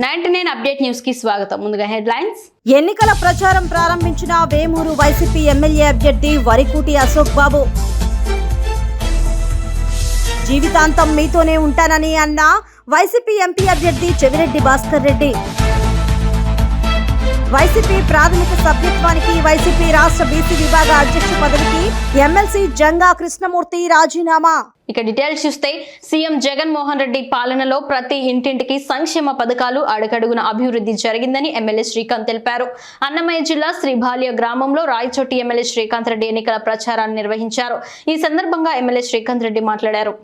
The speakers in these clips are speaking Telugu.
99 అప్డేట్ న్యూస్ కి స్వాగతం. ముందుగా హెడ్లైన్స్. ఎన్నికల ప్రచారం ప్రారంభించిన వేమూరు వైసీపీ ఎమ్మెల్యే అభ్యర్థి వరికూటి అశోక్ బాబు. జీవితాంతం మీతోనే ఉంటానని అన్న వైసీపీ ఎంపీ అభ్యర్థి చెవిరెడ్డి భాస్కర్ రెడ్డి. వైసీపీ ప్రాథమిక సభ్యత్వానికి వైసీపీ రాష్ట్ర బీసీ విభాగ అధ్యక్ష పదవికి ఎమ్మెల్సీ జంగా కృష్ణమూర్తి రాజీనామా. ఇక డీటెయిల్స్ చూస్తే సీఎం జగన్మోహన్ రెడ్డి పాలనలో ప్రతి ఇంటింటికి సంక్షేమ పథకాలు అడుగడుగున అభివృద్ధి జరిగిందని ఎమ్మెల్యే శ్రీకాంత్ తెలిపారు. అన్నమయ్య జిల్లా శ్రీబాల్య గ్రామంలో రాయచోటి ఎమ్మెల్యే శ్రీకాంత్ రెడ్డి ఎన్నికల ప్రచారాన్ని నిర్వహించారు. ఈ సందర్భంగా ఎమ్మెల్యే శ్రీకాంత్ రెడ్డి మాట్లాడారు.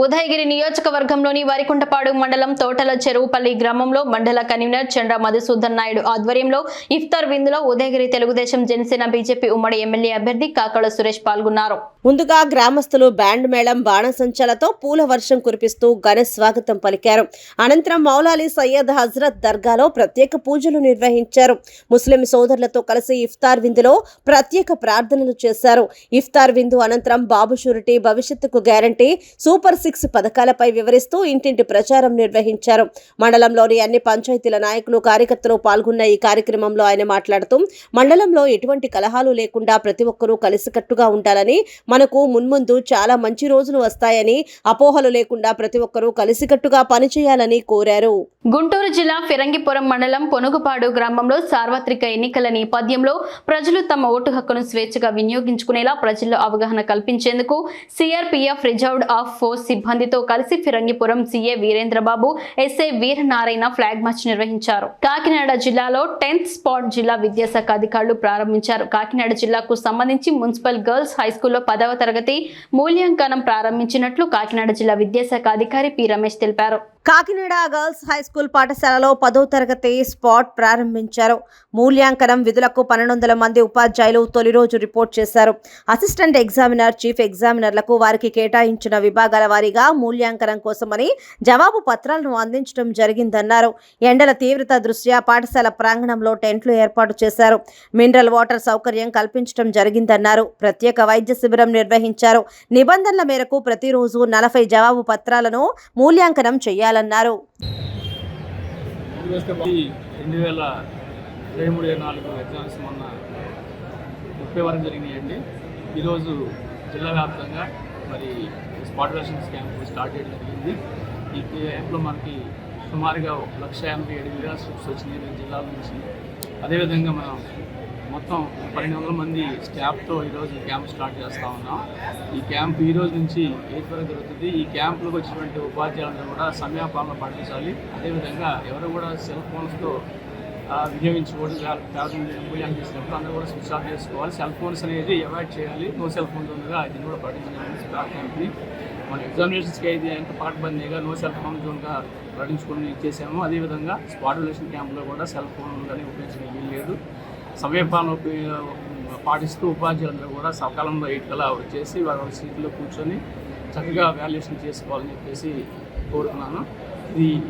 ఉదయగిరి నియోజకవర్గంలోని వరికుంటపాడు మండలం తోటల చెరువుపల్లి గ్రామంలో మండల కన్వీనర్ చంద్ర మధుసూదన్ నాయుడు ఆధ్వర్యంలో ఇఫ్తార్ విందులో ఉదయగిరి తెలుగుదేశం జనసేన బీజేపీ ఉమ్మడి ఎమ్మెల్యే అభ్యర్థి కాకళ సురేష్ పాల్గొన్నారు. ముందుగా గ్రామస్తులు బ్యాండ్ మేళం బాణసంచాలతో పూల వర్షం కురిపిస్తూ ఘన స్వాగతం పలికారు. అనంతరం మౌలాలి సయ్యద్ హజరత్ దర్గాలో ప్రత్యేక పూజలు నిర్వహించారు. ముస్లిం సోదరులతో కలిసి ఇఫ్తార్ విందులో ప్రత్యేక ప్రార్థనలు చేశారు. ఇఫ్తార్ విందు అనంతరం బాబు షూరిటీ భవిష్యత్తుకు గ్యారంటీ సూపర్ 6 పథకాలపై వివరిస్తూ ఇంటింటి ప్రచారం నిర్వహించారు. మండలంలోని అన్ని పంచాయతీల నాయకులు కార్యకర్తలు పాల్గొన్న ఈ కార్యక్రమంలో ఆయన మాట్లాడుతూ మండలంలో ఎటువంటి కలహాలు లేకుండా ప్రతి ఒక్కరూ కలిసికట్టుగా ఉండాలని, మనకు మున్ముందు చాలా మంచి రోజులు వస్తాయని, అపోహలు లేకుండా ప్రతి ఒక్కరూ కలిసికట్టుగా పనిచేయాలని కోరారు. గుంటూరు జిల్లా ఫిరంగిపురం మండలం పొనుగుపాడు గ్రామంలో సార్వత్రిక ఎన్నికల నేపథ్యంలో ప్రజలు తమ ఓటు హక్కును స్వేచ్ఛగా వినియోగించుకునేలా ప్రజల్లో అవగాహన కల్పించేందుకు సిఆర్పీఎఫ్ రిజర్వ్డ్ ఆఫ్ ఫోర్స్ సిబ్బందితో కలిసి Phirangipuram CA Veerendra Babu, SI Veeranarayana flag March నిర్వహించారు. కాకినాడ జిల్లాలో 10th స్పాట్ జిల్లా విద్యాశాఖ అధికారులు ప్రారంభించారు. కాకినాడ జిల్లాకు సంబంధించి మున్సిపల్ గర్ల్స్ హైస్కూల్లో 10వ తరగతి మూల్యాంకనం ప్రారంభించినట్లు కాకినాడ జిల్లా విద్యాశాఖ అధికారి పి రమేష్ తెలిపారు. కాకినాడ గర్ల్స్ హైస్కూల్ పాఠశాలలో 10వ తరగతి స్పాట్ ప్రారంభించారు. మూల్యాంకనం విధులకు 1200 మంది ఉపాధ్యాయులు తొలి రోజు రిపోర్ట్ చేశారు. అసిస్టెంట్ ఎగ్జామినర్, చీఫ్ ఎగ్జామినర్లకు వారికి కేటాయించిన విభాగాల వారీగా మూల్యాంకనం కోసమని జవాబు పత్రాలను అందించడం జరిగిందన్నారు. ఎండల తీవ్రత దృష్ట్యా పాఠశాల ప్రాంగణంలో టెంట్లు ఏర్పాటు చేశారు. మినరల్ వాటర్ సౌకర్యం కల్పించడం జరిగిందన్నారు. ప్రత్యేక వైద్య శిబిరం నిర్వహించారు. నిబంధనల మేరకు ప్రతిరోజు 40 జవాబు పత్రాలను మూల్యాంకనం చేయాలన్నారు. 2023-24 ఎగ్జామ్స్ మొన్న 30 వరకు జరిగినాయండి. ఈరోజు జిల్లా వ్యాప్తంగా మరి స్పాట్ వెరిఫికేషన్ క్యాంప్ స్టార్ట్ చేయడం జరిగింది. ఈ క్యాంప్లో మనకి సుమారుగా 1,87,000 స్లిప్స్ వచ్చినాయి జిల్లాల నుంచి. అదేవిధంగా మనం మొత్తం 1200 మంది స్టాఫ్తో ఈరోజు క్యాంప్ స్టార్ట్ చేస్తూ ఉన్నాం. ఈ క్యాంప్ ఈ రోజు నుంచి 8 వరకు జరుగుతుంది. ఈ క్యాంపులకు వచ్చినటువంటి ఉపాధ్యాయులను కూడా సమయపాలన పాటించాలి. అదేవిధంగా ఎవరు కూడా సెల్ ఫోన్స్తో వినియోగించుకోవడం, మూల్యాంకనం చేసినప్పుడు అందరూ కూడా స్విచ్ ఆఫ్ చేసుకోవాలి. సెల్ ఫోన్స్ అనేది అవాయిడ్ చేయాలి. నో సెల్ ఫోన్ జోన్గా దీన్ని కూడా పాటించాలి. స్టాఫ్ క్యాంప్ని మన ఎగ్జామినేషన్స్కి అయితే ఎంత పాటుబందీగా నో సెల్ ఫోన్ జోన్గా పాటించుకొని చేసాము. అదేవిధంగా స్పాట్ వెరిఫికేషన్ క్యాంప్లో కూడా సెల్ ఫోన్ కానీ ఉపయోగించడం వీల్లేదు. సమయపాలన పాటిస్తూ ఉపాధ్యాయులందరూ కూడా సకాలంలో 8 కల్లా వచ్చేసి వాళ్ళ సీట్లో కూర్చొని చక్కగా వాల్యుయేషన్ చేసుకోవాలని చెప్పేసి కోరుతున్నాను.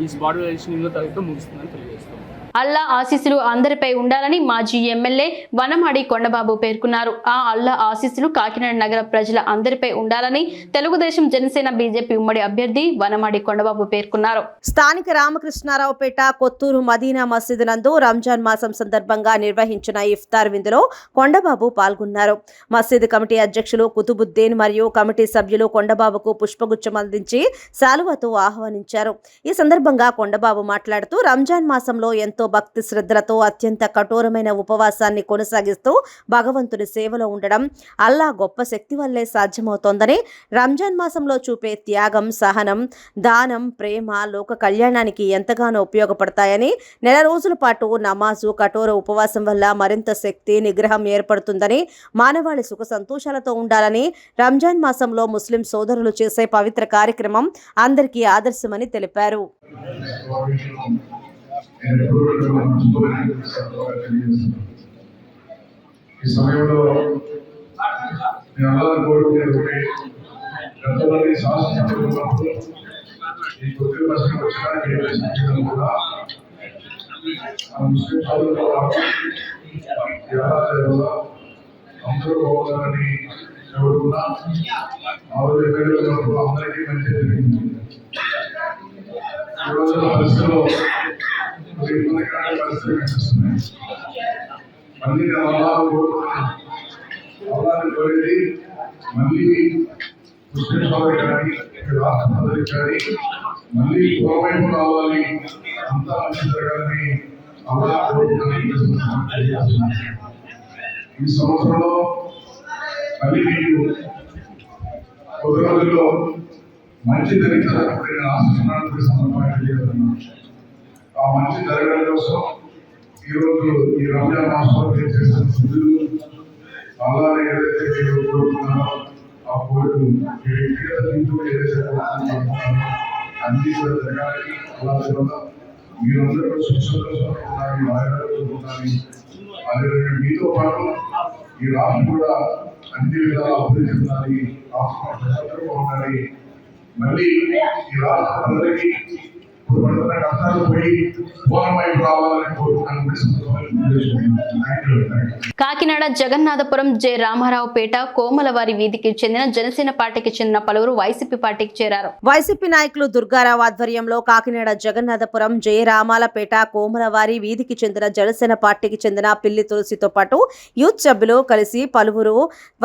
ఈ స్పాట్ వాల్యుయేషన్ 8వ తారీఖుతో ముగుస్తుందని తెలియజేస్తున్నాను. అల్లా ఆశీస్సులు అందరిపై ఉండాలని మాజీ ఎమ్మెల్యే వనమాడి కొండబాబు పేర్కొన్నారు. ఆ అల్లా ఆశీస్సులు కాకినాడ నగర ప్రజల అందరిపై ఉండాలని తెలుగుదేశం జనసేన బీజేపీ ఉమ్మడి అభ్యర్థి వనమాడి కొండబాబు పేర్కొన్నారు. స్థానిక రామకృష్ణారావుపేట కొత్తూరు మదీనా మసీదు నందు రంజాన్ మాసం సందర్భంగా నిర్వహించిన ఇఫ్తార్ విందులో కొండబాబు పాల్గొన్నారు. మసీదు కమిటీ అధ్యక్షులు కుతుబుద్దీన్ మరియు కమిటీ సభ్యులు కొండబాబుకు పుష్పగుచ్చం అందించి శాలువాతో ఆహ్వానించారు. ఈ సందర్భంగా కొండబాబు మాట్లాడుతూ రంజాన్ మాసంలో ఎంతో భక్తి శ్రద్ధలతో అత్యంత కఠోరమైన ఉపవాసాన్ని కొనసాగిస్తూ భగవంతుని సేవలో ఉండడం అల్లా గొప్ప శక్తి వల్లే సాధ్యమవుతోందని, రంజాన్ మాసంలో చూపే త్యాగం, సహనం, దానం, ప్రేమ లోక కళ్యాణానికి ఎంతగానో ఉపయోగపడతాయని, నెల రోజుల పాటు నమాజు, కఠోర ఉపవాసం వల్ల మరింత శక్తి, నిగ్రహం ఏర్పడుతుందని, మానవాళి సుఖ సంతోషాలతో ఉండాలని రంజాన్ మాసంలో ముస్లిం సోదరులు చేసే పవిత్ర కార్యక్రమం అందరికీ ఆదర్శమని తెలిపారు. ఈ సమయంలో అందరూ బాగుండాలని కోరుకున్నా. అందరికీ మంచి జరిగింది. ఈ రోజుల పరిస్థితుల్లో పరిస్థితులు కనిపిస్తున్నాయి. మళ్ళీ అల్లాని కోరేది మళ్ళీ ముస్లిం సోదరు కానీ రాష్ట్ర ప్రజలు కానీ మళ్ళీ పూర్వవైపు రావాలి, అంతా మంచి జరగాలని అల్లా కోరుకుంటున్నాను. ఈ సంవత్సరంలో మళ్ళీ మీకు కొద్ది రోజుల్లో మంచి జరిగించాలని నేను ఆశిస్తున్నాను. సందర్భంగా తెలియజేస్తున్నాను. ఆ మంచి జరగడం కోసం ఈరోజు ఈ రంజాన్ మాసంలో చేసిన శుద్ధులు అలానే ఏదైతే మీరు కోరుకున్నారో ఆ కోరికలు మీ వ్యక్తిగత జీవితంలో ఏదైతే కోరుకుంటున్నారో అన్ని కూడా జరగాలని, అలాగే మీరందరూ సుఖ సంతోషాలు ఉండాలి, ఆరోగ్యంగా ఉండాలి. అదేవిధంగా మీతో పాటు ఈ రాష్ట్రం కూడా అన్ని విధాలా అభివృద్ధి చెందాలి, రాష్ట్రం ఉండాలి. మళ్ళీ ఈ రాష్ట్ర ప్రజలకి ఇప్పుడు పడుతున్న కష్టాలు పోయి పూర్ణమై రావాలని కాకినాడ జగన్నాథపురం జె రామారావుపేట కోమలవారి వీధికి చెందిన జనసేన పార్టీకి చెందిన పలువురు వైసీపీ పార్టీకి చేరారు. వైసీపీ నాయకులు దుర్గారావు ఆధ్వర్యంలో కాకినాడ జగన్నాథపురం జె రామాలపేట కోమలవారి వీధికి చెందిన జనసేన పార్టీకి చెందిన పిల్లి తులసితో పాటు యూత్ సభ్యులు కలిసి పలువురు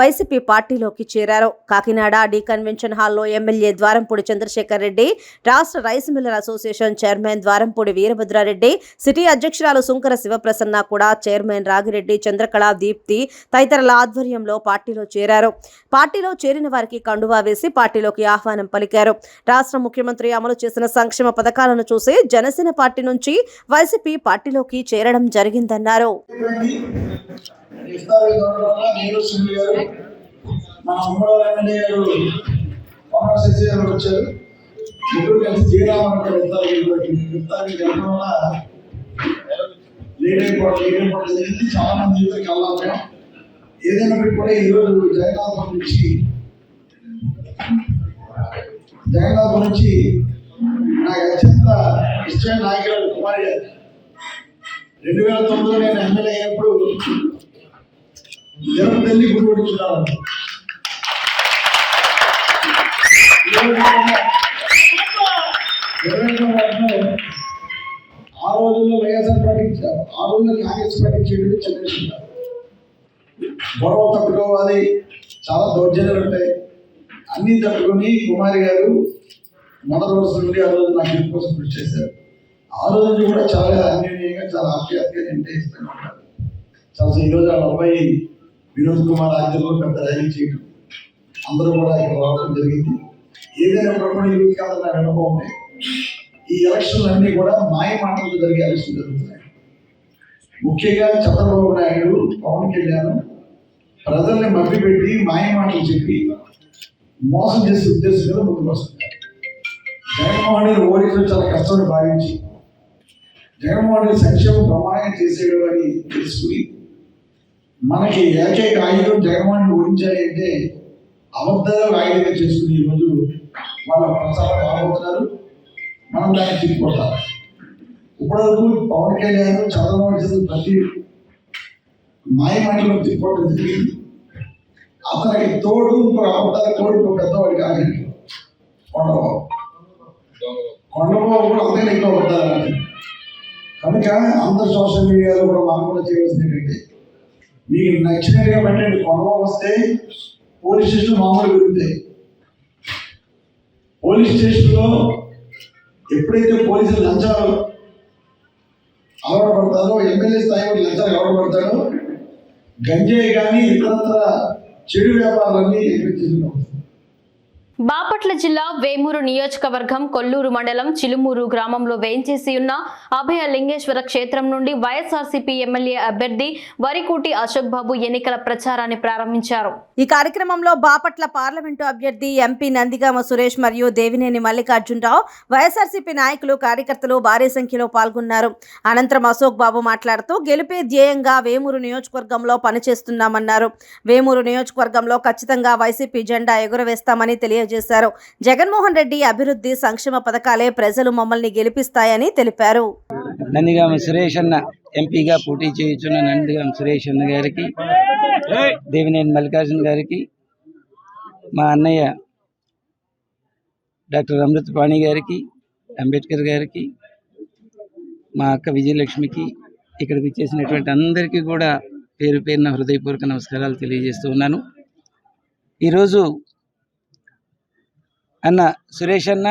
వైసీపీ పార్టీలోకి చేరారు. కాకినాడ డి కన్వెన్షన్ హాల్లో ఎమ్మెల్యే ద్వారంపూడి చంద్రశేఖర్ రెడ్డి, రాష్ట్ర rice Miller association chairman Dwarampudi Veerabhadrareddy, city అధ్యక్షురాలు సుంకర శివప్రసన్న కూడా, చైర్మన్ రాగిరెడ్డి, చంద్రకళ, దీప్తి తదితరుల ఆధ్వర్యంలో పార్టీలో చేరారు. పార్టీలో చేరిన వారికి కండువా వేసి పార్టీలోకి ఆహ్వానం పలికారు. రాష్ట్ర ముఖ్యమంత్రి అమలు చేసిన సంక్షేమ పథకాలను చూసి జనసేన పార్టీ నుంచి వైసీపీ పార్టీలోకి చేరడం జరిగిందన్నారు. చాలా మంది జీవితానికి వెళ్ళాలి. ఏదైనప్పటికీ కూడా ఈరోజు జగన్నాథం నుంచి నాకు అత్యంత ఇష్టమైన నాయకుడు కుమారి గారు. 2009లో నేను ఎమ్మెల్యే అయినప్పుడు తిరుపతి గుడి కొడుతున్నాను. ఆ రోజుల్లో వైఎస్ఆర్ పార్టీ, ఆ రోజుల్లో కాంగ్రెస్ పార్టీ చేయడం చంద్రశేఖర్. గొడవ తట్టుకోవాలి, చాలా దౌర్జన్యాలు ఉంటాయి, అన్నీ తట్టుకొని కుమారి గారు మొదటి రోజు నుండి ఆ రోజు నాకు ఇంటి కోసం కృషి చేశారు. ఆ రోజు నుంచి కూడా చాలా అన్యోన్యంగా, చాలా ఆప్యాయతగా నేను ఇస్తూనే ఉంటాను. చాలా ఈరోజు వాళ్ళ అబ్బాయి వినోద్ కుమార్ ఆధ్వర్యంలో పెద్ద ర్యాలీ చేయడం, అందరూ కూడా ఇక్కడ రావడం జరిగింది. ఏదైనా కూడా ఈరోజు కాదు నాకు అనుభవం ఉంది. ఈ ఎలక్షన్లు అన్నీ కూడా మాయ మాటలతో జరిగే ఎలక్షన్ జరుగుతున్నాయి. ముఖ్యంగా చంద్రబాబు నాయుడు, పవన్ కళ్యాణ్ ప్రజల్ని మభ్యపెట్టి మాయ మాటలు చెప్పి మోసం చేసే ఉద్దేశం మీద ముందుకు వస్తున్నారు. జగన్మోహన్ రెడ్డి ఓడించడం చాలా కష్టమని భావించి జగన్మోహన్ రెడ్డి సంక్షేమ ప్రమాణం చేసేయడం అని తెలుసుకుని మనకి ఏకైక ఆయుధం జగన్మోహన్ రెడ్డి ఓడించాలి అంటే అబద్ధాలు ఆయుధంగా చేసుకుని ఈరోజు వాళ్ళ ప్రచారం రాబోతున్నారు. మనం దాన్ని తిరిగిపోతాం. ఇప్పటివరకు పవన్ కళ్యాణ్ చంద్రబాబు చేసిన ప్రతి మాయ మాటలో తిరిగిపోవడం జరిగింది. అతనికి తోడు ఇంకో అబద్ధాల తోడు ఇంకో పెద్దవాడు కాదు కొండబాబు. కొండబాబు కూడా అంతే ఎక్కువ అబద్ధాలు. కనుక అందరు సోషల్ మీడియాలో కూడా మనం కూడా చేయవలసింది ఏంటంటే, మీకు నచ్చినట్టుగా పెట్టండి. కొండబాబు వస్తే పోలీస్ స్టేషన్ మామూలు పెరుగుతాయి. పోలీస్ స్టేషన్లో ఎప్పుడైతే పోలీసులు లంచాలు అలవాటు పడతారు, ఎమ్మెల్యే స్థాయి కూడా లంచాలకు అలవాటు పడతాడు. గంజాయి కానీ ఇతరత్ర చెడు వ్యాపారాలన్నీ ఎదుర్కొంటున్నాం. బాపట్ల జిల్లా వేమూరు నియోజకవర్గం కొల్లూరు మండలం చిలుమూరు గ్రామంలో వేంచేసి ఉన్న అభయ లింగేశ్వర క్షేత్రం నుండి వైఎస్ఆర్సీపీ ఎమ్మెల్యే అభ్యర్థి వరికూటి అశోక్ బాబు ఎన్నికల ప్రచారాన్ని ప్రారంభించారు. ఈ కార్యక్రమంలో బాపట్ల పార్లమెంటు అభ్యర్థి ఎంపీ నందిగామ సురేష్ మరియు దేవినేని మల్లికార్జునరావు, వైఎస్ఆర్సీపీ నాయకులు, కార్యకర్తలు భారీ సంఖ్యలో పాల్గొన్నారు. అనంతరం అశోక్ బాబు మాట్లాడుతూ గెలుపే ధ్యేయంగా వేమూరు నియోజకవర్గంలో పనిచేస్తున్నామన్నారు. వేమూరు నియోజకవర్గంలో ఖచ్చితంగా వైసీపీ జెండా ఎగురవేస్తామని తెలియజేశారు. జగన్మోహన్ రెడ్డి అభివృద్ధి సంక్షేమ పథకాలే ప్రజలు మమ్మల్ని గెలిపిస్తాయని తెలిపారు. నందిగామ సురేష్ అన్న ఎంపీగా పోటీ చేయుచున్న నందిగామ సురేష్ అన్న గారికి, దేవినేని మల్లికార్జున గారికి, మా అన్నయ్య డాక్టర్ అమృతపాణి గారికి, అంబేద్కర్ గారికి, మా అక్క విజయలక్ష్మికి, ఇక్కడికి వచ్చేసినటువంటి అందరికీ కూడా పేరు పేరున హృదయపూర్వక నమస్కారాలు తెలియజేస్తూ ఉన్నాను. ఈరోజు అన్న సురేష్ అన్న,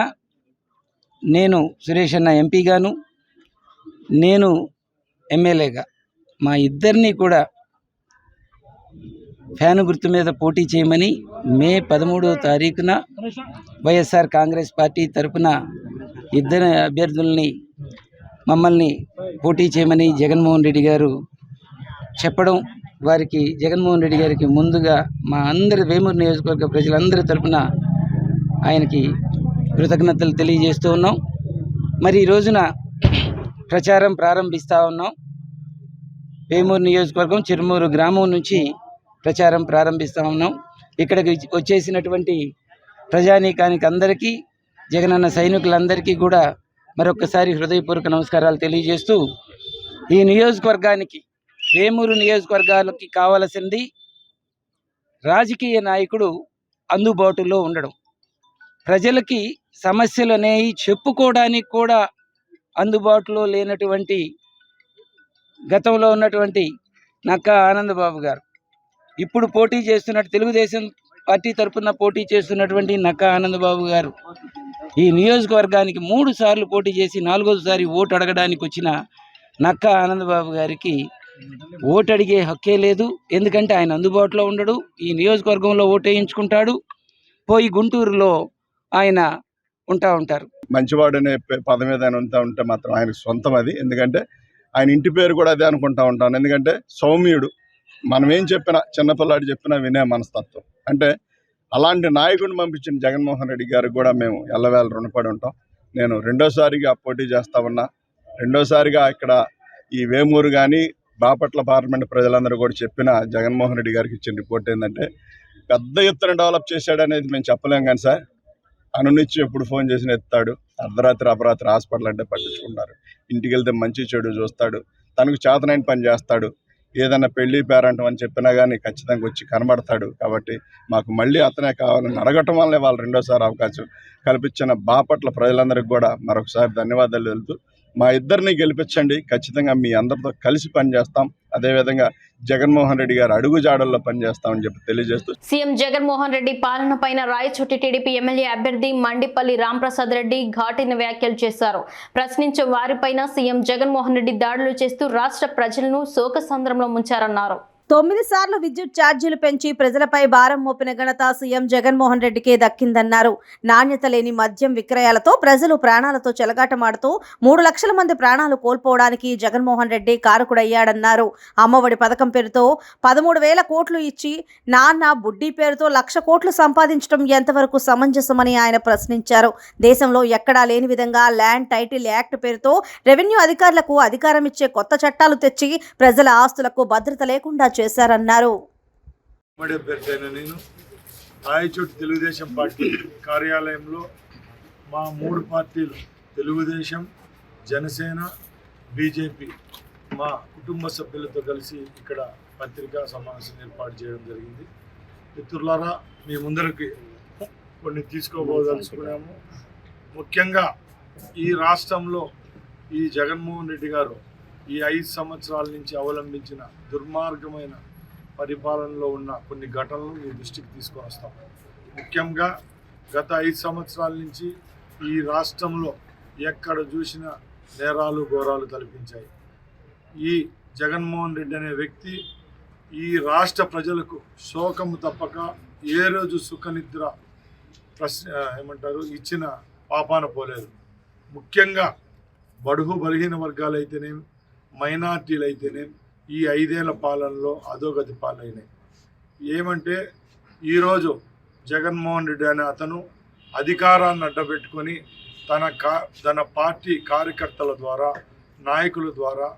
నేను సురేష్ అన్న ఎంపీగాను, నేను ఎమ్మెల్యేగా, మా ఇద్దరిని కూడా ఫ్యాను గుర్తు మీద పోటీ చేయమని మే 13వ తారీఖున వైఎస్ఆర్ కాంగ్రెస్ పార్టీ తరఫున ఇద్దరు అభ్యర్థుల్ని మమ్మల్ని పోటీ చేయమని జగన్మోహన్ రెడ్డి గారు చెప్పడం, వారికి జగన్మోహన్ రెడ్డి గారికి ముందుగా మా అందరి వేమూరు నియోజకవర్గ ప్రజలందరి తరఫున ఆయనకి కృతజ్ఞతలు తెలియజేస్తూ ఉన్నాం. మరి ఈ రోజున ప్రచారం ప్రారంభిస్తూ ఉన్నాం. వేమూరు నియోజకవర్గం చిరుమూరు గ్రామం నుంచి ప్రచారం ప్రారంభిస్తూ ఉన్నాం. ఇక్కడికి వచ్చేసినటువంటి ప్రజానీకానికి అందరికీ, జగనన్న సైనికులందరికీ కూడా మరొకసారి హృదయపూర్వక నమస్కారాలు తెలియజేస్తూ, ఈ నియోజకవర్గానికి, వేమూరు నియోజకవర్గాలకి కావలసింది రాజకీయ నాయకుడు అందుబాటులో ఉండడం, ప్రజలకి సమస్యలు అనేవి చెప్పుకోవడానికి కూడా అందుబాటులో లేనటువంటి గతంలో ఉన్నటువంటి నక్కా ఆనందబాబు గారు, ఇప్పుడు పోటీ చేస్తున్నట్టు తెలుగుదేశం పార్టీ తరఫున పోటీ చేస్తున్నటువంటి నక్కా ఆనందబాబు గారు ఈ నియోజకవర్గానికి 3 సార్లు పోటీ చేసి 4వసారి ఓటు అడగడానికి వచ్చిన నక్కా ఆనందబాబు గారికి ఓటు అడిగే హక్కే లేదు. ఎందుకంటే ఆయన అందుబాటులో ఉండడు. ఈ నియోజకవర్గంలో ఓటు వేయించుకుంటాడు, పోయి గుంటూరులో ఆయన ఉంటారు. మంచివాడు అనే పదం మీద ఆయన ఉంటే మాత్రం ఆయనకు సొంతం అది. ఎందుకంటే ఆయన ఇంటి పేరు కూడా అదే అనుకుంటా ఉంటాను. ఎందుకంటే సౌమ్యుడు, మనం ఏం చెప్పినా, చిన్నపిల్లాడు చెప్పినా వినే మనస్తత్వం. అంటే అలాంటి నాయకుడిని పంపించిన జగన్మోహన్ రెడ్డి గారికి కూడా మేము ఎల్లవేళ రుణపడి ఉంటాం. నేను 2వసారిగా పోటీ చేస్తా ఉన్నా. 2వసారిగా ఇక్కడ ఈ వేమూరు కానీ బాపట్ల పార్లమెంట్ ప్రజలందరూ కూడా చెప్పిన జగన్మోహన్ రెడ్డి గారికి ఇచ్చిన రిపోర్ట్ ఏంటంటే పెద్ద ఎత్తున డెవలప్ చేశాడు అనేది మేము చెప్పలేం. కానీ సార్ అనునిచ్చి ఎప్పుడు ఫోన్ చేసిన ఎత్తాడు. అర్ధరాత్రి అపరాత్రి హాస్పిటల్ అంటే పట్టించుకుంటారు. ఇంటికి వెళ్తే మంచి చెడు చూస్తాడు, తనకు చేతనైన పని చేస్తాడు. ఏదన్నా పెళ్లి పేరంటం అని చెప్పినా కానీ ఖచ్చితంగా వచ్చి కనబడతాడు. కాబట్టి మాకు మళ్ళీ అతనే కావాలని అడగటం వల్లే వాళ్ళు 2వసారి అవకాశం కల్పించిన బాపట్ల ప్రజలందరికీ కూడా మరొకసారి ధన్యవాదాలు తెలుపుతూ, మా ఇద్దరిని గెలిపించండి, ఖచ్చితంగా మీ అందరితో కలిసి పనిచేస్తాం. అదేవిధంగా జగన్మోహన్ రెడ్డి గారు అడుగు జాడల్లో పనిచేస్తామని చెప్పి తెలియజేస్తూ, సీఎం జగన్మోహన్ రెడ్డి పాలన పైన రాయచోటి టీడీపీ ఎమ్మెల్యే అభ్యర్థి మండిపల్లి రాంప్రసాద్ రెడ్డి ఘాటైన వ్యాఖ్యలు చేశారు. ప్రశ్నించే వారిపైన సీఎం జగన్మోహన్ రెడ్డి దాడులు చేస్తూ రాష్ట్ర ప్రజలను శోకసంద్రంలో ముంచారన్నారు. 9 సార్లు విద్యుత్ ఛార్జీలు పెంచి ప్రజలపై భారం మోపిన ఘనత సీఎం జగన్మోహన్ రెడ్డికే దక్కిందన్నారు. నాణ్యత లేని మద్యం విక్రయాలతో ప్రజలు ప్రాణాలతో చెలగాటమాడుతూ 3 లక్షల మంది ప్రాణాలు కోల్పోవడానికి జగన్మోహన్ రెడ్డి కారకుడయ్యాడన్నారు. అమ్మఒడి పథకం పేరుతో 13,000 కోట్లు ఇచ్చి నాన్న బుడ్డీ పేరుతో 1,00,000 కోట్లు సంపాదించడం ఎంతవరకు సమంజసమని ఆయన ప్రశ్నించారు. దేశంలో ఎక్కడా లేని విధంగా ల్యాండ్ టైటిల్ యాక్ట్ పేరుతో రెవెన్యూ అధికారులకు అధికారం ఇచ్చే కొత్త చట్టాలు తెచ్చి ప్రజల ఆస్తులకు భద్రత లేకుండా చేశారన్నారు. నేను రాయచోటి తెలుగుదేశం పార్టీ కార్యాలయంలో మా 3 పార్టీలు తెలుగుదేశం, జనసేన, బీజేపీ మా కుటుంబ సభ్యులతో కలిసి ఇక్కడ పత్రికా సమావేశం ఏర్పాటు చేయడం జరిగింది. మిత్రులారా, మీ ముందరికి కొన్ని తీసుకోబోదలుచుకున్నాము. ముఖ్యంగా ఈ రాష్ట్రంలో ఈ జగన్మోహన్ రెడ్డి గారు ఈ 5 సంవత్సరాల నుంచి అవలంబించిన దుర్మార్గమైన పరిపాలనలో ఉన్న కొన్ని ఘటనలు మీ దృష్టికి తీసుకొని వస్తాం. ముఖ్యంగా గత 5 సంవత్సరాల నుంచి ఈ రాష్ట్రంలో ఎక్కడ చూసినా నేరాలు ఘోరాలు తలపించాయి. ఈ జగన్మోహన్ రెడ్డి అనే వ్యక్తి ఈ రాష్ట్ర ప్రజలకు శోకము తప్పక ఏ రోజు సుఖనిద్ర ఇచ్చిన పాపాన పోలేదు. ముఖ్యంగా బడుగు బలహీన వర్గాలైతేనేమి, మైనార్టీలు అయితేనేమి ఈ 5 ఏళ్ల పాలనలో అధోగతి పాలైనాయి. ఏమంటే ఈరోజు జగన్మోహన్ రెడ్డి అనే అతను అధికారాన్ని అడ్డబెట్టుకొని తన పార్టీ కార్యకర్తల ద్వారా, నాయకుల ద్వారా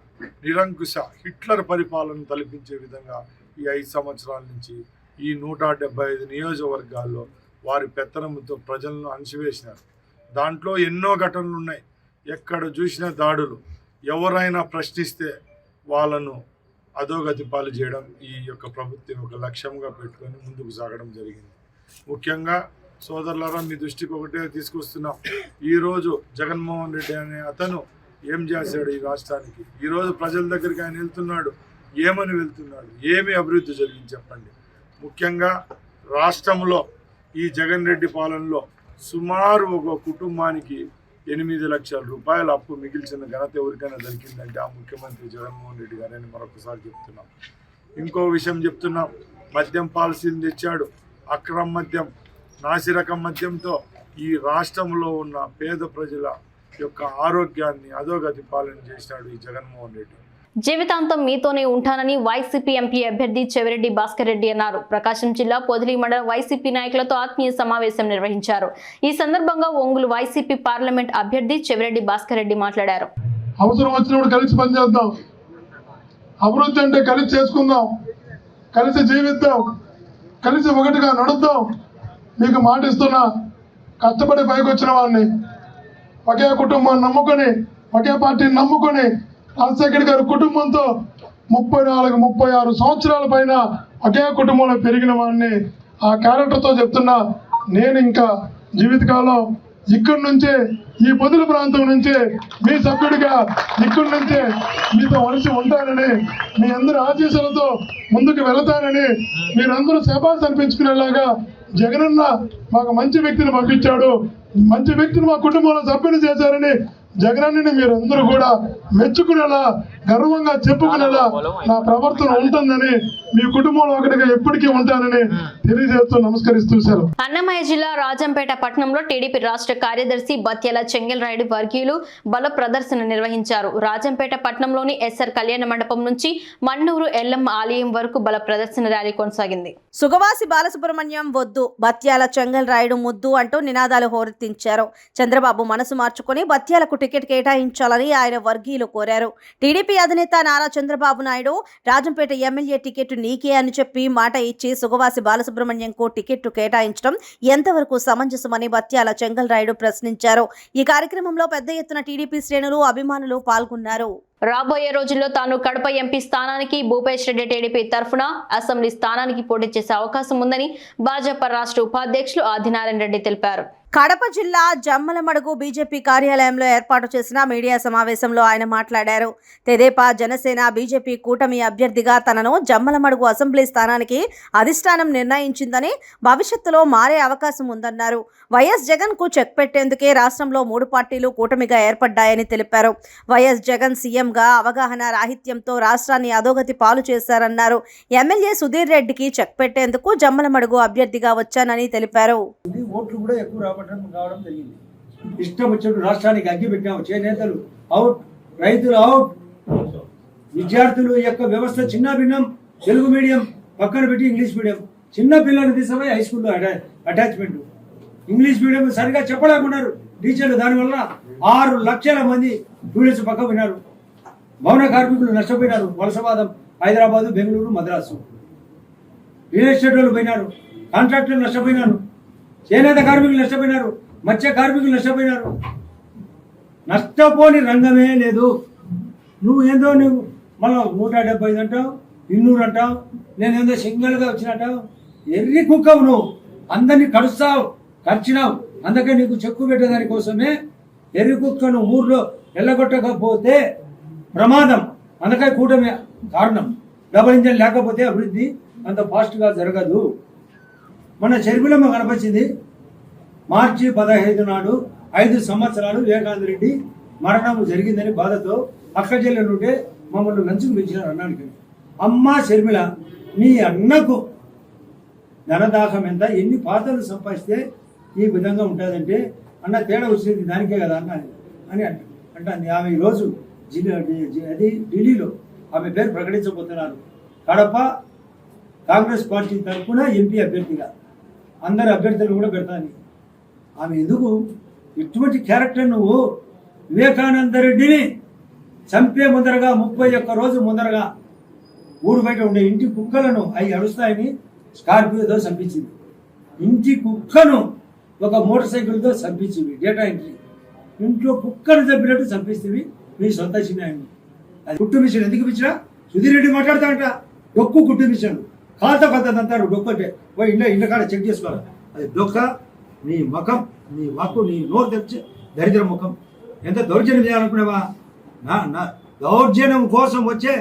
నిరంకుశ హిట్లర్ పరిపాలన తలపించే విధంగా ఈ 5 సంవత్సరాల నుంచి ఈ 175 నియోజకవర్గాల్లో వారి పెత్తనంతో ప్రజలను అణిచివేసినారు. దాంట్లో ఎన్నో ఘటనలు ఉన్నాయి. ఎక్కడ చూసినా దాడులు, ఎవరైనా ప్రశ్నిస్తే వాళ్ళను అధోగతి పాలు చేయడం ఈ యొక్క ప్రభుత్వం ఒక లక్ష్యంగా పెట్టుకొని ముందుకు సాగడం జరిగింది. ముఖ్యంగా సోదరులారా, మీ దృష్టికి ఒకటే తీసుకొస్తున్నాం. ఈరోజు జగన్మోహన్ రెడ్డి అనే అతను ఏం చేశాడు ఈ రాష్ట్రానికి? ఈరోజు ప్రజల దగ్గరికి ఆయన వెళ్తున్నాడు. ఏమని వెళ్తున్నాడు? ఏమి అభివృద్ధి జరిగింది చెప్పండి. ముఖ్యంగా రాష్ట్రంలో ఈ జగన్ రెడ్డి పాలనలో సుమారు ఒక కుటుంబానికి 8 లక్షల రూపాయల అప్పు మిగిల్చిన ఘనత ఎవరికైనా దొరికిందంటే ఆ ముఖ్యమంత్రి జగన్మోహన్ రెడ్డి గారని మరొకసారి చెప్తున్నాం. ఇంకో విషయం చెప్తున్నాం. మద్యం పాలసీని తెచ్చాడు. అక్రమ మద్యం, నాసిరకం మద్యంతో ఈ రాష్ట్రంలో ఉన్న పేద ప్రజల యొక్క ఆరోగ్యాన్ని అధోగతి పాలన చేసినాడు ఈ జగన్మోహన్ రెడ్డి. జీవితాంతం మీతోనే ఉంటానని వైసీపీ ఎంపీ అభ్యర్థి చెవిరెడ్డి భాస్కర్ రెడ్డి అన్నారు. ప్రకాశం జిల్లా పొదిలి మండల వైసీపీ నాయకులతో ఆత్మీయ సమావేశం నిర్వహించారు. ఈ సందర్భంగా ఒంగోలు వైసీపీ పార్లమెంట్ అభ్యర్థి చెవిరెడ్డి భాస్కర్ రెడ్డి మాట్లాడారు. అవసరం వచ్చినప్పుడు కలిసి పనిచేద్దాం. అభివృద్ధి అంటే కలిసి చేసుకుందాం, కలిసి జీవిద్దాం, కలిసి ఒకటిగా నడుద్దాం. మీకు మాట ఇస్తున్నా, కష్టపడి పైకి వచ్చిన వాడిని, ఒకే కుటుంబాన్ని నమ్ముకొని, ఒకే పార్టీని నమ్ముకొని రాజశేఖర్ గారి కుటుంబంతో 34-36 సంవత్సరాల పైన ఒకే కుటుంబంలో పెరిగిన వాడిని. ఆ క్యారెక్టర్తో చెప్తున్నా, నేను ఇంకా జీవితకాలం ఇక్కడి నుంచే, ఈ పొదిలి ప్రాంతం నుంచే మీ సభ్యుడిగా ఇక్కడి నుంచే మీతో వలసి ఉంటానని, మీ అందరి ఆశీస్సులతో ముందుకు వెళతానని, మీరందరూ శభాస్ అనిపించుకునేలాగా జగనన్న మాకు మంచి వ్యక్తిని పంపించాడు, మంచి వ్యక్తిని మా కుటుంబంలో సభ్యులు చేశారని జగనన్నని మీరందరూ కూడా మెచ్చుకునేలా, గర్వంగా చెప్పుకునేలా నా ప్రవర్తన ఉంటుందని, మీ కుటుంబంలో ఒకటిగా ఎప్పటికీ ఉంటానని తెలియజేస్తూ నమస్కరిస్తూ సెలవు. అన్నమయ్య జిల్లా రాజంపేట పట్టణంలో టీడీపీ రాష్ట్ర కార్యదర్శి బత్యాల చెంగల్రాయుడు వర్గీయులు బల ప్రదర్శన నిర్వహించారు. రాజంపేట పట్టణంలోని ఎస్ఆర్ కళ్యాణ మండపం నుంచి మన్నూరు ఎల్లమ్మ ఆలయం వరకు బల ప్రదర్శన ర్యాలీ కొనసాగింది. సుగవాసి బాలసుబ్రహ్మణ్యం వద్దు, బత్యాల చెంగల్రాయుడు ముద్దు అంటూ నినాదాలు హోరెత్తించారు. చంద్రబాబు మనసు మార్చుకుని బత్యాలకు టికెట్ కేటాయించాలని ఆయన వర్గీయులు కోరారు. టీడీపీ అధినేత నారా చంద్రబాబు నాయుడు రాజంపేట ఎమ్మెల్యే టికెట్ నీకే అని చెప్పి మాట ఇచ్చి సుగవాసి బాలసుబ్రహ్మణ్యంకు టికెట్ కేటాయించడం ఎంతవరకు సమంజసమని బత్యాల చెంగల్రాయుడు ప్రశ్నించారు. ఈ కార్యక్రమంలో పెద్ద ఎత్తున టీడీపీ శ్రేణులు, అభిమానులు పాల్గొన్నారు. రాబోయే రోజుల్లో తాను కడప ఎంపీ స్థానానికి భూపేష్ రెడ్డి టీడీపీ తరఫున అసెంబ్లీ స్థానానికి పోటీ చేసే అవకాశం ఉందని భాజపా రాష్ట్ర ఉపాధ్యక్షులు ఆదినారాయణ రెడ్డి తెలిపారు. కడప జిల్లా జమ్మలమడుగు బీజేపీ కార్యాలయంలో ఏర్పాటు చేసిన మీడియా సమావేశంలో ఆయన మాట్లాడారు. తెదేపా, జనసేన, బీజేపీ కూటమి అభ్యర్థిగా తనను జమ్మలమడుగు అసెంబ్లీ స్థానానికి అధిష్టానం నిర్ణయించిందని, భవిష్యత్తులో మారే అవకాశం ఉందన్నారు. వైఎస్ జగన్ కు చెక్ పెట్టేందుకే రాష్ట్రంలో 3 పార్టీలు కూటమిగా ఏర్పడ్డాయని తెలిపారు. వైఎస్ జగన్ సీఎంగా అవగాహన రాహిత్యంతో రాష్ట్రాన్ని అధోగతి పాలు చేశారన్నారు. ఎమ్మెల్యే సుధీర్ రెడ్డికి చెక్ పెట్టేందుకు జమ్మలమడుగు అభ్యర్థిగా వచ్చానని తెలిపారు. ఓట్లు కూడా ఎక్కువ రావడం జరిగింది. ఇష్టం వచ్చినప్పుడు రాష్ట్రానికి అగ్గి పెట్టాము. చేనేతలు అవుట్, రైతులు అవుట్, విద్యార్థులు యొక్క వ్యవస్థ చిన్న భిన్నం, తెలుగు మీడియం పక్కన పెట్టి ఇంగ్లీష్ మీడియం, చిన్న పిల్లలు తీసుకుపోయి హై స్కూల్లో అటాచ్మెంట్, ఇంగ్లీష్ మీడియం సరిగా చెప్పలేకున్నారు టీచర్లు. దానివల్ల 6 లక్షల మంది స్టూడెంట్స్ పక్క పోయినారు. భవన కార్మికులు నష్టపోయినారు. వలసవాదం హైదరాబాదు, బెంగళూరు, మద్రాసు. రియల్ ఎస్టేట్ వాళ్ళు పోయినారు. కాంట్రాక్టర్లు నష్టపోయినారు. చేనేత కార్మికులు నష్టపోయినారు. మత్స్య కార్మికులు నష్టపోయినారు. నష్టపోని రంగమే లేదు. నువ్వు మళ్ళీ 175 అంటావు, 200 అంటావు, నేనేందో సింగిల్గా వచ్చినట్టావు. ఎర్రి కుక్కవు నువ్వు. అందరినీ కడుస్తావు, ఖర్చినావు. అందుకే నీకు చెక్కు పెట్టేదాని కోసమే ఎర్రి కుక్కను ఊర్లో వెళ్ళగొట్టకపోతే ప్రమాదం. అందుకే కూటమి కారణం. డబుల్ ఇంజన్ లేకపోతే అభివృద్ధి అంత ఫాస్ట్గా జరగదు. మన చెరుకులమ్మ కనపరిచింది. మార్చి 15 నాడు 5 సంవత్సరాలు వివేకానంద రెడ్డి మరణం జరిగిందని బాధతో అక్క చెల్లెలుంటే మమ్మల్ని లంచ్కి పిలిచినారు అన్నానికి. అమ్మ షర్మిల, నీ అన్నకు ధనదాహం ఎంత, ఎన్ని పాత్రలు సంపాదిస్తే ఈ విధంగా ఉంటుందంటే, అన్న తేడా వచ్చేది దానికే కదా అన్న అని అంటుంది. ఆమె ఈరోజు అది ఢిల్లీలో ఆమె పేరు ప్రకటించబోతున్నారు. కడప కాంగ్రెస్ పార్టీ తరఫున ఎంపీ అభ్యర్థిగా అందరి అభ్యర్థులు కూడా పెడతాను. ఆమె ఎందుకు ఇటువంటి క్యారెక్టర్? నువ్వు వివేకానంద రెడ్డిని చంపే ముందరగా 31 రోజు ముందరగా ఊరు బయట ఉండే ఇంటి కుక్కలను అవి అడుస్తాయని స్కార్పియోతో చంపించింది. ఇంటి కుక్కను ఒక మోటార్ సైకిల్తో చంపించింది. డేటా ఎంట్రీ ఇంట్లో కుక్కను చంపినట్టు చంపిస్తుంది మీ సొంత చిన్నాయన్ని. అది కుట్టు మిషన్ ఎందుకు పిచ్చినా? సుధీర్ రెడ్డి మాట్లాడతాడంట, డొక్కు కుట్టు మిషన్ కాలుతో అంటారు. డొక్కు అంటే పోయి ఇంట్లో కాడ చెక్ చేసుకోవాలి. అది డొక్క, నీ ముఖం, నీ వాక్కు, నీ నోరు తెచ్చి దరిద్ర ముఖం. ఎంత దౌర్జన్యం చేయాలనుకునేవా? నా దౌర్జన్యం కోసం వచ్చే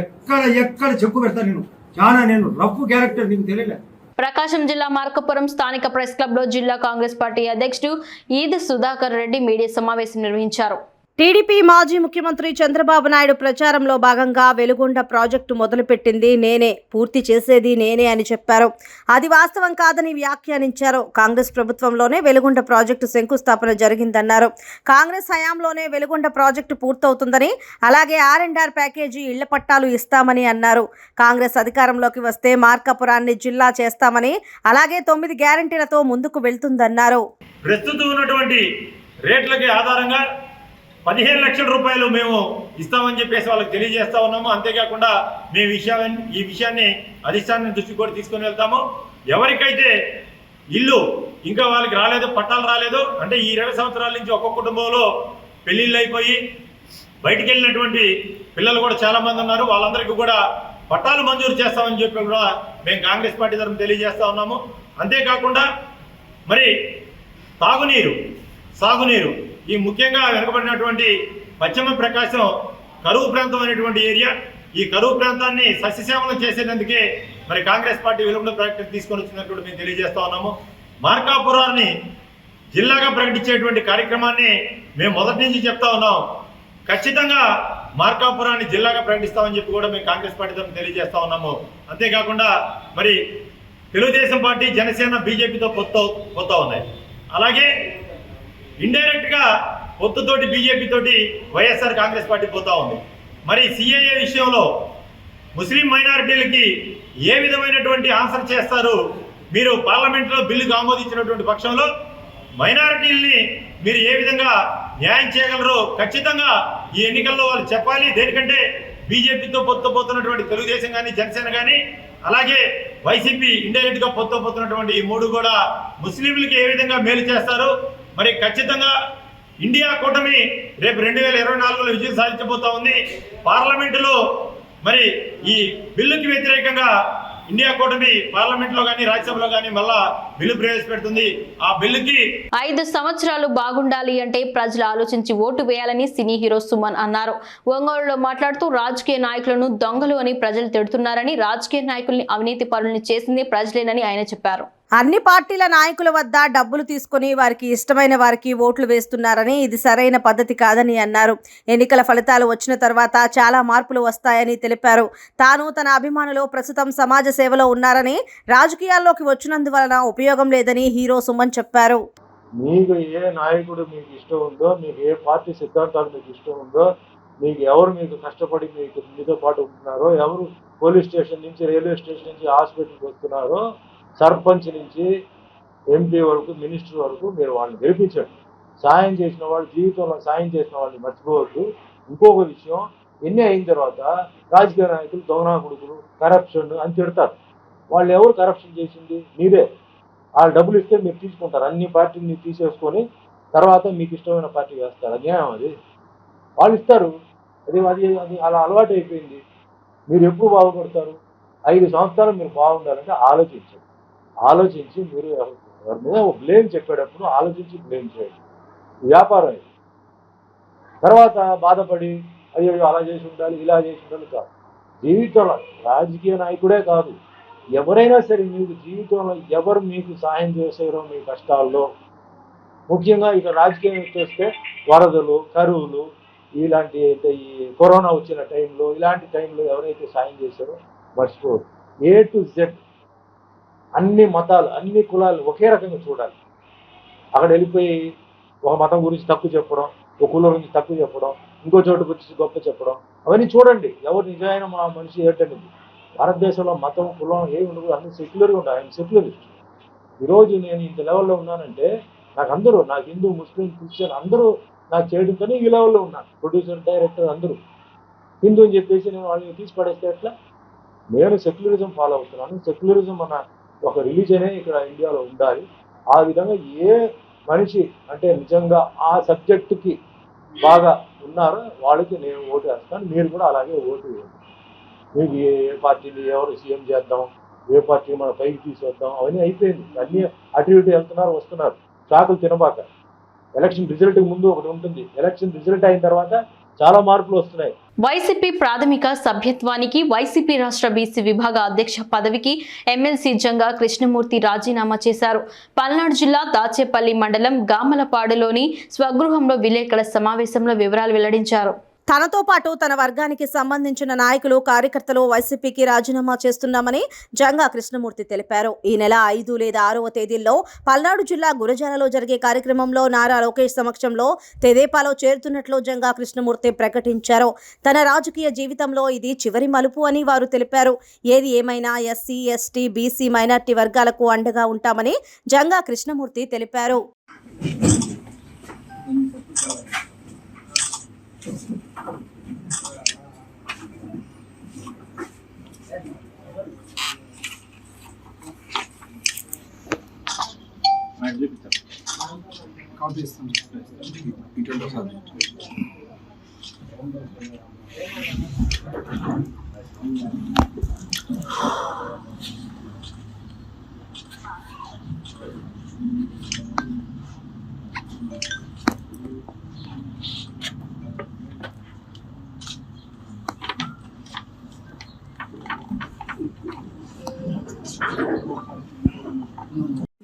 ఎక్కడ చెక్కు పెడతాను నేను రఫ్ క్యారెక్టర్, నీకు తెలియలే. ప్రకాశం జిల్లా మార్కాపురం స్థానిక ప్రెస్ క్లబ్ లో జిల్లా కాంగ్రెస్ పార్టీ అధ్యక్షుడు ఈద్ సుధాకర్ రెడ్డి మీడియా సమావేశం నిర్వహించారు. టీడీపీ మాజీ ముఖ్యమంత్రి చంద్రబాబు నాయుడు ప్రచారంలో భాగంగా వెలుగొండ ప్రాజెక్టు మొదలుపెట్టింది నేనే, పూర్తి చేసేది నేనే అని చెప్పారు. అది వాస్తవం కాదని వ్యాఖ్యానించారు. కాంగ్రెస్ ప్రభుత్వంలోనే వెలుగొండ ప్రాజెక్టు శంకుస్థాపన జరిగిందన్నారు. కాంగ్రెస్ హయాంలోనే వెలుగొండ ప్రాజెక్టు పూర్తవుతుందని, అలాగే R&R ప్యాకేజీ ఇళ్ల పట్టాలు ఇస్తామని అన్నారు. కాంగ్రెస్ అధికారంలోకి వస్తే మార్కాపురాన్ని జిల్లా చేస్తామని, అలాగే 9 గ్యారెంటీలతో ముందుకు వెళ్తుందన్నారు. ప్రస్తుతం ఉన్నటువంటి రేట్లకి ఆధారంగా 15 లక్షల రూపాయలు మేము ఇస్తామని చెప్పేసి వాళ్ళకి తెలియజేస్తా ఉన్నాము. అంతేకాకుండా మేము ఈ విషయాన్ని అధిష్టానం దృష్టికి కూడా తీసుకొని వెళ్తాము. ఎవరికైతే ఇల్లు ఇంకా వాళ్ళకి రాలేదు, పట్టాలు రాలేదు అంటే ఈ 20 సంవత్సరాల నుంచి ఒక్కొక్క కుటుంబంలో పెళ్లిళ్ళు అయిపోయి బయటికి వెళ్ళినటువంటి పిల్లలు కూడా చాలా మంది ఉన్నారు. వాళ్ళందరికీ కూడా పట్టాలు మంజూరు చేస్తామని చెప్పి కూడా మేము కాంగ్రెస్ పార్టీ తరఫున తెలియజేస్తా ఉన్నాము. అంతేకాకుండా మరి సాగునీరు ఈ ముఖ్యంగా వెనుకబడినటువంటి పశ్చిమ ప్రకాశం కరువు ప్రాంతం అనేటువంటి ఏరియా, ఈ కరువు ప్రాంతాన్ని సస్యశ్యామలం చేసేందుకే మరి కాంగ్రెస్ పార్టీ వెలుగొండ ప్రాజెక్టు తీసుకొని వచ్చినట్టు మేము తెలియజేస్తా ఉన్నాము. మార్కాపురాన్ని జిల్లాగా ప్రకటించేటువంటి కార్యక్రమాన్ని మేము మొదటి నుంచి చెప్తా ఉన్నాం. ఖచ్చితంగా మార్కాపురాన్ని జిల్లాగా ప్రకటిస్తామని చెప్పి కూడా మేము కాంగ్రెస్ పార్టీ తరఫున తెలియజేస్తా ఉన్నాము. అంతేకాకుండా మరి తెలుగుదేశం పార్టీ, జనసేన, బీజేపీతో పొత్తు ఉన్నాయి. అలాగే ఇండైరెక్ట్గా పొత్తుతోటి బీజేపీ తోటి వైఎస్ఆర్ కాంగ్రెస్ పార్టీ పోతా ఉంది. మరి సిఏఏ విషయంలో ముస్లిం మైనారిటీలకి ఏ విధమైనటువంటి ఆన్సర్ చేస్తారు? మీరు పార్లమెంట్లో బిల్లుకు ఆమోదించినటువంటి పక్షంలో మైనారిటీలని మీరు ఏ విధంగా న్యాయం చేయగలరో ఖచ్చితంగా ఈ ఎన్నికల్లో వాళ్ళు చెప్పాలి. దేనికంటే బీజేపీతో పోతున్నటువంటి తెలుగుదేశం కానీ, జనసేన కానీ, అలాగే వైసీపీ ఇండైరెక్ట్గా పోతున్నటువంటి ఈ 3 కూడా ముస్లింలకి ఏ విధంగా మేలు చేస్తారు? మరి ఖచ్చితంగా ఇండియా కూటమి రేపు 2024లో విజయం సాధించబోతా ఉంది. పార్లమెంటులో మరి ఈ బిల్లుకి వ్యతిరేకంగా ఇండియా కూటమి పార్లమెంట్లో కానీ, రాజ్యసభలో కానీ మళ్ళా బిల్లు ప్రవేశపెడుతుంది. ఆ బిల్లుకి 5 సంవత్సరాలు బాగుండాలి అంటే ప్రజలు ఆలోచించి ఓటు వేయాలని సినీ హీరో సుమన్ అన్నారు. ఒంగోలులో మాట్లాడుతూ రాజకీయ నాయకులను దొంగలు అని ప్రజలు తిడుతున్నారని, రాజకీయ నాయకుల్ని అవినీతి పరుల్ని చేసింది ప్రజలేనని ఆయన చెప్పారు. అన్ని పార్టీల నాయకుల వద్ద డబ్బులు తీసుకుని వారికి ఇష్టమైన వారికి ఓట్లు వేస్తున్నారని, ఇది సరైన పద్ధతి కాదని అన్నారు. ఎన్నికల ఫలితాలు వచ్చిన తర్వాత చాలా మార్పులు వస్తాయని తెలిపారు. తాను తన అభిమానులు ప్రస్తుతం సమాజ సేవలో ఉన్నారని, రాజకీయాల్లోకి వచ్చినందువలన ఉపయోగం లేదని హీరో సుమన్ చెప్పారు. మీకు ఏ నాయకుడు మీకు ఇష్టం ఉందో, మీకు ఏ పార్టీ సిద్ధాంతాలు మీకు ఇష్టం ఉందో, మీకు ఎవరు మీకు కష్టపడి మీతో పాటు ఉంటున్నారో, ఎవరు పోలీస్ స్టేషన్ నుంచి, రైల్వే స్టేషన్ నుంచి హాస్పిటల్కి వస్తున్నారో, సర్పంచ్ నుంచి ఎంపీ వరకు, మినిస్టర్ వరకు మీరు వాళ్ళని గెలిపించండి. సాయం చేసిన వాళ్ళు, జీవితంలో సాయం చేసిన వాళ్ళని మర్చిపోవద్దు. ఇంకొక విషయం, ఎన్ని అయిన తర్వాత రాజకీయ నాయకులు దొంగనా కొడుకులు, కరప్షన్ అని తిడతారు. వాళ్ళు ఎవరు కరప్షన్ చేసింది? మీరే. వాళ్ళు డబ్బులు ఇస్తే మీరు తీసుకుంటారు. అన్ని పార్టీని తీసేసుకొని తర్వాత మీకు ఇష్టమైన పార్టీ వేస్తారు. అన్యాయం అది. వాళ్ళు ఇస్తారు. అది అలా అలవాటు అయిపోయింది. మీరు ఎప్పుడు బాగుపడతారు? 5 సంవత్సరాలు మీరు బాగుండాలంటే ఆలోచించి మీరు ఎవరి మీద బ్లేమ్ చెప్పేటప్పుడు ఆలోచించి బ్లేమ్ చేయండి. వ్యాపారం ఇది. తర్వాత బాధపడి అయ్యో అలా చేసి ఉండాలి, ఇలా చేసి ఉండాలి కాదు. జీవితంలో రాజకీయ నాయకుడే కాదు, ఎవరైనా సరే మీకు జీవితంలో ఎవరు మీకు సాయం చేసారో మీ కష్టాల్లో, ముఖ్యంగా ఇక రాజకీయం చేస్తే వరదలు, కరువులు, ఇలాంటి ఈ కరోనా వచ్చిన టైంలో ఇలాంటి టైంలో ఎవరైతే సాయం చేశారో మర్చిపోవద్దు. A to Z అన్ని మతాలు అన్ని కులాలు ఒకే రకంగా చూడాలి. అక్కడ వెళ్ళిపోయి ఒక మతం గురించి తక్కువ చెప్పడం, ఒక కులం గురించి తక్కువ చెప్పడం, ఇంకో చోటు గురించి గొప్ప చెప్పడం, అవన్నీ చూడండి. ఎవరు నిజమైన మా మనిషి ఏంటనేది. భారతదేశంలో మతం కులం ఏమి ఉండదు, అన్ని సెక్యులర్గా ఉంటాయి. ఆయన సెక్యులరిస్ట్. ఈరోజు నేను ఇంత లెవెల్లో ఉన్నానంటే నాకు హిందూ ముస్లిం క్రిస్టియన్ అందరూ నాకు చేయడంతోనే ఈ లెవెల్లో ఉన్నాను. ప్రొడ్యూసర్ డైరెక్టర్ అందరూ హిందూ అని చెప్పేసి నేను వాళ్ళని తీసి పడేస్తే ఎట్లా? నేను సెక్యులరిజం ఫాలో అవుతున్నాను. సెక్యులరిజం అన్న ఒక రిలీజనే ఇక్కడ ఇండియాలో ఉండాలి. ఆ విధంగా ఏ మనిషి అంటే నిజంగా ఆ సబ్జెక్టుకి బాగా ఉన్నారో వాళ్ళకి నేను ఓటు వేస్తాను. మీరు కూడా అలాగే ఓటు వేయండి. మీకు ఏ పార్టీని ఎవరు సీఎం చేద్దాం, ఏ పార్టీని మన పైకి తీసుకొద్దాం, అవన్నీ అయిపోయింది. అన్నీ అటు ఇటు వెళ్తున్నారు, వస్తున్నారు. చాకులు తినబాక. ఎలక్షన్ రిజల్ట్ ముందు ఒకటి ఉంటుంది, ఎలక్షన్ రిజల్ట్ అయిన తర్వాత చాలా మార్పులు వస్తున్నాయి. వైసీపీ ప్రాథమిక సభ్యత్వానికి వైసీపీ రాష్ట్ర బీసీ విభాగ అధ్యక్ష పదవికి ఎమ్మెల్సీ జంగా కృష్ణమూర్తి రాజీనామా చేశారు. పల్నాడు జిల్లా దాచేపల్లి మండలం గామలపాడులోని స్వగృహంలో విలేకరుల సమావేశంలో వివరాలు వెల్లడించారు. తనతో పాటు తన వర్గానికి సంబంధించిన నాయకులు కార్యకర్తలు వైసీపీకి రాజీనామా చేస్తున్నామని జంగా కృష్ణమూర్తి తెలిపారు. ఈ నెల 5 లేదా 6వ తేదీల్లో పల్నాడు జిల్లా గురజాలలో జరిగే కార్యక్రమంలో నారా లోకేష్ సమక్షంలో తెదేపాలో చేరుతున్నట్లు జంగా కృష్ణమూర్తి ప్రకటించారు. తన రాజకీయ జీవితంలో ఇది చివరి మలుపు అని వారు తెలిపారు. ఏది ఏమైనా ఎస్సీ, ఎస్టీ, బీసీ, మైనార్టీ వర్గాలకు అండగా ఉంటామని జంగా కృష్ణమూర్తి తెలిపారు.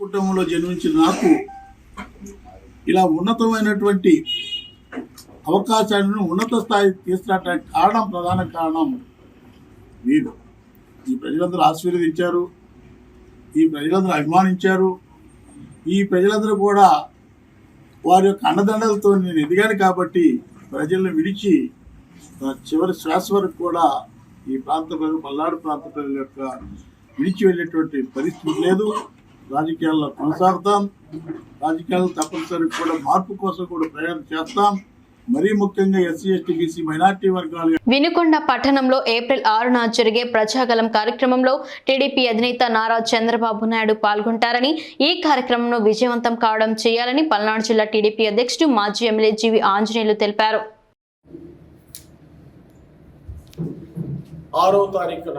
కుటుంబంలో జన్మించిన నాకు ఇలా ఉన్నతమైనటువంటి అవకాశాలను ఉన్నత స్థాయి తీసుకురావడానికి ప్రధాన కారణం మీరు. ఈ ప్రజలందరూ ఆశీర్వదించారు, ఈ ప్రజలందరూ అభిమానించారు. ఈ ప్రజలందరూ కూడా వారి యొక్క అండదండలతో నేను ఎదిగాను కాబట్టి ప్రజలను విడిచి చివరి శ్వాస వరకు కూడా ఈ ప్రాంత ప్రజలు, పల్నాడు ప్రాంత ప్రజల యొక్క విడిచి వెళ్ళేటువంటి పరిస్థితి లేదు. రాజకీయాల్లో కొనసాగుతాం. రాజకీయాల్లో తప్పనిసరి కూడా మార్పు కోసం కూడా ప్రయాణం చేస్తాం. మరీ ముఖ్యంగా ఎస్సీ, ఎస్టీ, బీసీ, మైనార్టీ వర్గాలు. వినుకొండ పట్టణంలో ఏప్రిల్ 6న జరిగే ప్రజాగలం కార్యక్రమంలో టీడీపీ అధినేత నారా చంద్రబాబు నాయుడు పాల్గొంటారని, ఈ కార్యక్రమంను విజయవంతం కావడం చేయాలని పల్నాడు జిల్లా టీడీపీ అధ్యక్షుడు మాజీ ఎమ్మెల్యే జీవి ఆంజనేయులు తెలిపారు. 6వ తారీఖున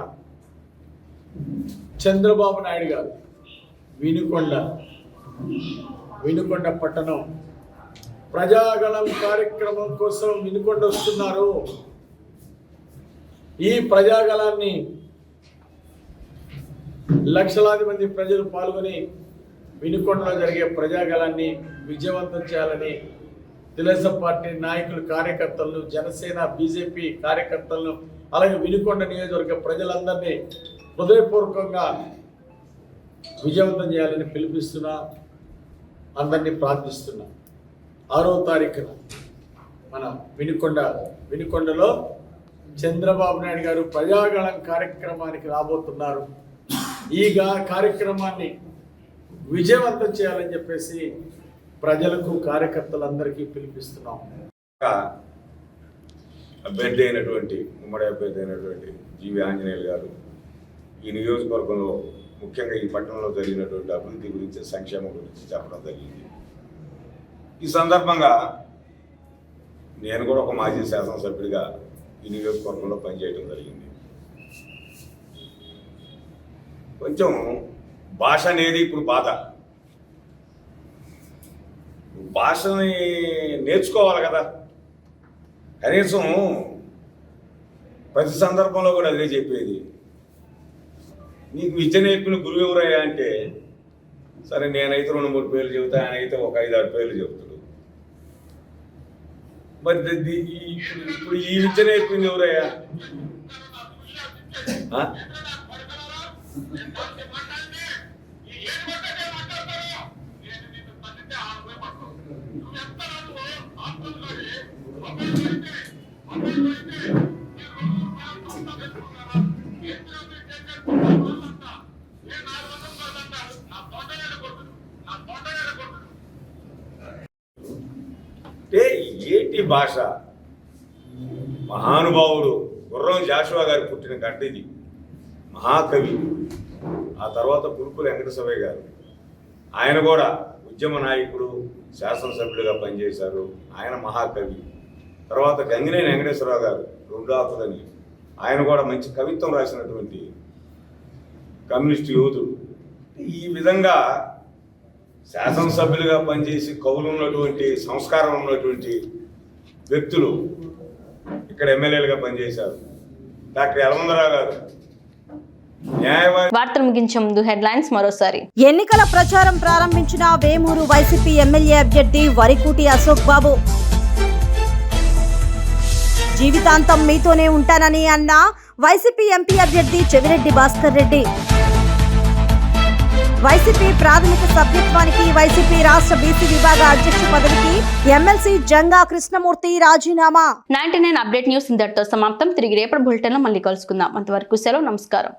చంద్రబాబు నాయుడు గారు వినుకొండ పట్టణం ప్రజాగళం కార్యక్రమం కోసం వినుకొండ వస్తున్నారు. ఈ ప్రజాగళాన్ని లక్షలాది మంది ప్రజలు పాల్గొని వినుకొండలో జరిగే ప్రజాగళాన్ని విజయవంతం చేయాలని తెలుగుదేశం పార్టీ నాయకులు, కార్యకర్తలను, జనసేన, బీజేపీ కార్యకర్తలను, అలాగే వినుకొండ నియోజకవర్గ ప్రజలందరినీ హృదయపూర్వకంగా విజయవంతం చేయాలని పిలిపిస్తున్నా, అందరినీ ప్రార్థిస్తున్నా. 6వ తారీఖున మన వినుకొండలో చంద్రబాబు నాయుడు గారు ప్రజాగళం కార్యక్రమానికి రాబోతున్నారు. ఈ కార్యక్రమాన్ని విజయవంతం చేయాలని చెప్పేసి ప్రజలకు, కార్యకర్తలందరికీ పిలిపిస్తున్నాం. అభ్యర్థి అయినటువంటి ఉమ్మడి అభ్యర్థి అయినటువంటి జీవి ఆంజనేయులు గారు ఈ నియోజకవర్గంలో ముఖ్యంగా ఈ పట్టణంలో జరిగినటువంటి అభివృద్ధి గురించి, సంక్షేమం గురించి చెప్పడం జరిగింది. ఈ సందర్భంగా నేను కూడా ఒక మాజీ శాసనసభ్యుడిగా ఈ నియోజకవర్గంలో పనిచేయడం జరిగింది. కొంచెం భాష అనేది ఇప్పుడు బాధ. భాషని నేర్చుకోవాలి కదా. కనీసం ప్రతి సందర్భంలో కూడా అదే చెప్పేది. నీకు విద్య నేర్పిన గురువు ఎవరయ్యా అంటే, సరే నేనైతే 2-3 పేర్లు చెబుతా, ఆయన అయితే ఒక 5-6 పేర్లు చెబుతాడు. మరి ఇప్పుడు ఈ విద్య నేర్పింది ఎవరయ్యా? అంటే ఏటి భాష? మహానుభావుడు గుర్రం జాషువా గారు పుట్టిన గడ్డ ఇది. మహాకవి. ఆ తర్వాత పురుకుల వెంకటేశ్వరయ్య గారు, ఆయన కూడా ఉద్యమ నాయకుడు, శాసనసభ్యులుగా పనిచేశారు. ఆయన మహాకవి. తర్వాత గంగినేని వెంకటేశ్వరరావు గారు, రెండు ఆకులని, ఆయన కూడా మంచి కవిత్వం రాసినటువంటి కమ్యూనిస్టు యోధుడు. ఈ విధంగా శాసనసభ్యులుగా పనిచేసి కవులు ఉన్నటువంటి, సంస్కారం ఉన్నటువంటి వ్యక్తులు ఇక్కడ ఎమ్మెల్యేలుగా పనిచేశారు. డాక్టర్ యలమందరావు గారు వార్తలు ముగించే ముందు హెడ్లైన్స్ మరోసారి. ఎన్నికల ప్రచారం ప్రారంభించిన వేమూరు వైసీపీ ఎమ్మెల్యే అభ్యర్థి వరికూటి అశోక్ బాబు. జీవితాంతం మీతోనే ఉంటానని అన్న వైసీపీ ఎంపీ అభ్యర్థి చెవిరెడ్డి భాస్కర్ రెడ్డి. వైసీపీ ప్రాథమిక సభ్యత్వానికి వైసీపీ రాష్ట్ర బీసీ విభాగ అధ్యక్ష పదవికి ఎమ్మెల్సీ జంగా కృష్ణమూర్తి రాజీనామా. 99 అప్డేట్ న్యూస్ ఇంతటితో సమాప్తం. తిరిగి రేపటి బులెటిన్లో మళ్ళీ కలుసుకుందాం. అంతవరకు సెలవు. నమస్కారం.